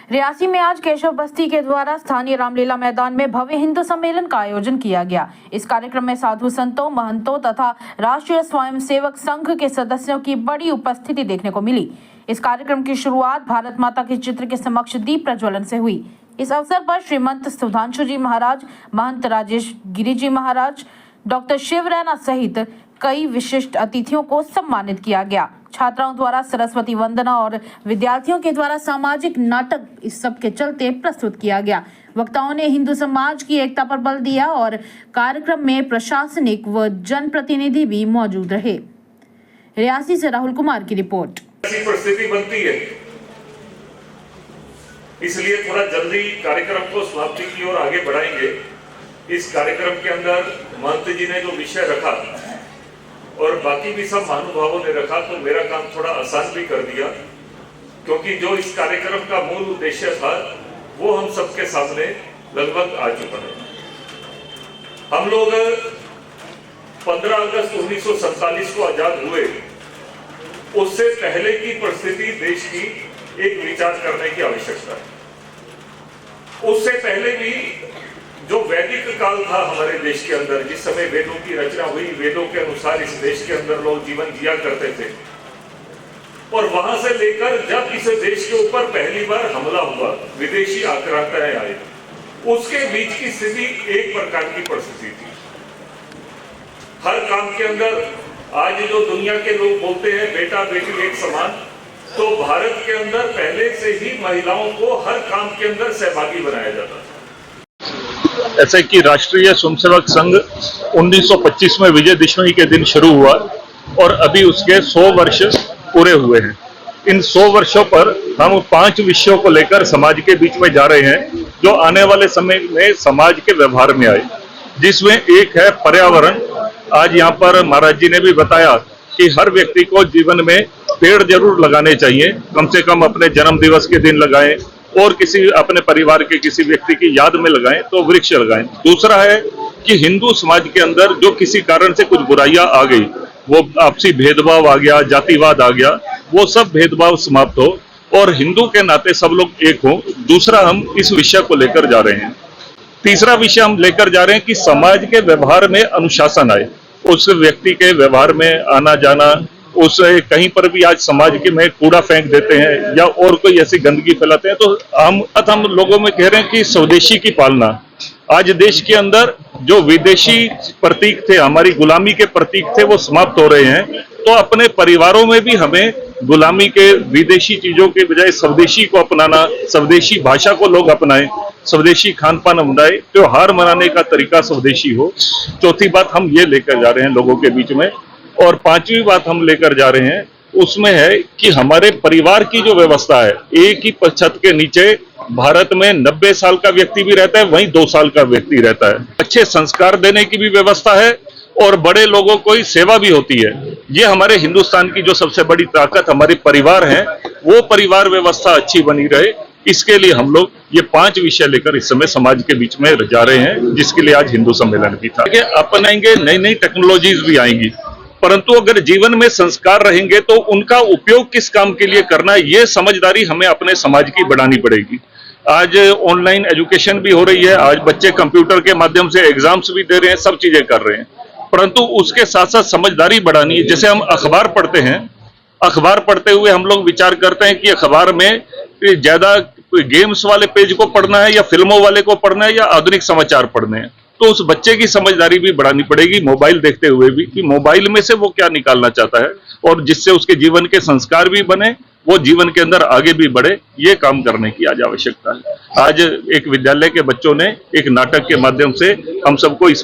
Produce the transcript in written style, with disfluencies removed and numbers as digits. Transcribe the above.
रियासी में आज केशव बस्ती के द्वारा स्थानीय रामलीला मैदान में भव्य हिंदू सम्मेलन का आयोजन किया गया। इस कार्यक्रम में साधु संतों, महंतों तथा राष्ट्रीय स्वयंसेवक संघ के सदस्यों की बड़ी उपस्थिति देखने को मिली। इस कार्यक्रम की शुरुआत भारत माता के चित्र के समक्ष दीप प्रज्वलन से हुई। इस अवसर पर श्रीमंत सुधांशु जी महाराज, महंत राजेश गिरी जी महाराज, डॉक्टर शिव रैना सहित कई विशिष्ट अतिथियों को सम्मानित किया गया। छात्राओं द्वारा सरस्वती वंदना और विद्यार्थियों के द्वारा सामाजिक नाटक इस सब के चलते प्रस्तुत किया गया। वक्ताओं ने हिंदू समाज की एकता पर बल दिया और कार्यक्रम में प्रशासनिक व जनप्रतिनिधि भी मौजूद रहे। रियासी से राहुल कुमार की रिपोर्ट। ऐसी परिस्थिति बनती है, इसलिए थोड़ा जल्दी कार्यक्रम को समाप्ति की ओर आगे बढ़ाएंगे। इस कार्यक्रम के अंदर महंत जी ने जो विषय रखा और बाकी भी सब महानुभावों ने रखा, तो मेरा काम थोड़ा आसान भी कर दिया, क्योंकि जो इस कार्यक्रम का मूल उद्देश्य था वो हम सबके सामने लगभग आ चुका है। हम लोग 15 अगस्त 1947 को आजाद हुए, उससे पहले की परिस्थिति देश की एक विचार करने की आवश्यकता है। उससे पहले भी जो वैदिक काल था हमारे देश के अंदर, जिस समय वेदों की रचना हुई, वेदों के अनुसार इस देश के अंदर लोग जीवन जिया करते थे, और वहां से लेकर जब इस देश के ऊपर पहली बार हमला हुआ, विदेशी आक्रांताएं आए, उसके बीच की स्थिति एक प्रकार की परिस्थिति थी। हर काम के अंदर आज जो दुनिया के लोग बोलते हैं बेटा बेटी एक समान, तो भारत के अंदर पहले से ही महिलाओं को हर काम के अंदर सहभागी बनाया जाता था। ऐसे कि राष्ट्रीय स्वयंसेवक संघ 1925 में विजयदशमी के दिन शुरू हुआ और अभी उसके 100 वर्ष पूरे हुए हैं। इन 100 वर्षों पर हम 5 विषयों को लेकर समाज के बीच में जा रहे हैं, जो आने वाले समय में समाज के व्यवहार में आए, जिसमें एक है पर्यावरण। आज यहाँ पर महाराज जी ने भी बताया कि हर व्यक्ति को जीवन में पेड़ जरूर लगाने चाहिए, कम से कम अपने जन्म दिवस के दिन लगाएं और किसी अपने परिवार के किसी व्यक्ति की याद में लगाएं तो वृक्ष लगाएं। दूसरा है कि हिंदू समाज के अंदर जो किसी कारण से कुछ बुराइयां आ गई, वो आपसी भेदभाव आ गया, जातिवाद आ गया, वो सब भेदभाव समाप्त हो और हिंदू के नाते सब लोग एक हों। दूसरा हम इस विषय को लेकर जा रहे हैं। तीसरा विषय हम लेकर जा रहे हैं कि समाज के व्यवहार में अनुशासन आए। उस व्यक्ति के व्यवहार में आना जाना, उस कहीं पर भी आज समाज के में कूड़ा फेंक देते हैं या और कोई ऐसी गंदगी फैलाते हैं, तो हम लोगों में कह रहे हैं कि स्वदेशी की पालना। आज देश के अंदर जो विदेशी प्रतीक थे, हमारी गुलामी के प्रतीक थे, वो समाप्त हो रहे हैं। तो अपने परिवारों में भी हमें गुलामी के विदेशी चीजों के बजाय स्वदेशी को अपनाना, स्वदेशी भाषा को लोग अपनाएं, स्वदेशी खान पान अपनाएं, त्योहार मनाने का तरीका स्वदेशी हो। चौथी बात हम ये लेकर जा रहे हैं लोगों के बीच में। और पांचवी बात हम लेकर जा रहे हैं, उसमें है कि हमारे परिवार की जो व्यवस्था है, एक ही छत के नीचे भारत में 90 साल का व्यक्ति भी रहता है, वहीं 2 साल का व्यक्ति रहता है। अच्छे संस्कार देने की भी व्यवस्था है और बड़े लोगों को सेवा भी होती है। ये हमारे हिंदुस्तान की जो सबसे बड़ी ताकत हमारे परिवार है, वो परिवार व्यवस्था अच्छी बनी रहे, इसके लिए हम लोग ये 5 विषय लेकर इस समय समाज के बीच में जा रहे हैं, जिसके लिए आज हिंदू सम्मेलन भी था। अपनाएंगे, नई नई टेक्नोलॉजीज भी आएंगी, परंतु अगर जीवन में संस्कार रहेंगे तो उनका उपयोग किस काम के लिए करना है, ये समझदारी हमें अपने समाज की बढ़ानी पड़ेगी। आज ऑनलाइन एजुकेशन भी हो रही है, आज बच्चे कंप्यूटर के माध्यम से एग्जाम्स भी दे रहे हैं, सब चीजें कर रहे हैं, परंतु उसके साथ साथ समझदारी बढ़ानी है। जैसे हम अखबार पढ़ते हैं, अखबार पढ़ते हुए हम लोग विचार करते हैं कि अखबार में ज्यादा गेम्स वाले पेज को पढ़ना है या फिल्मों वाले को पढ़ना है या आधुनिक समाचार पढ़ने हैं, तो उस बच्चे की समझदारी भी बढ़ानी पड़ेगी मोबाइल देखते हुए भी, कि मोबाइल में से वो क्या निकालना चाहता है और जिससे उसके जीवन के संस्कार भी बने, वो जीवन के अंदर आगे भी बढ़े। ये काम करने की आज आवश्यकता है। आज एक विद्यालय के बच्चों ने एक नाटक के माध्यम से हम सबको इस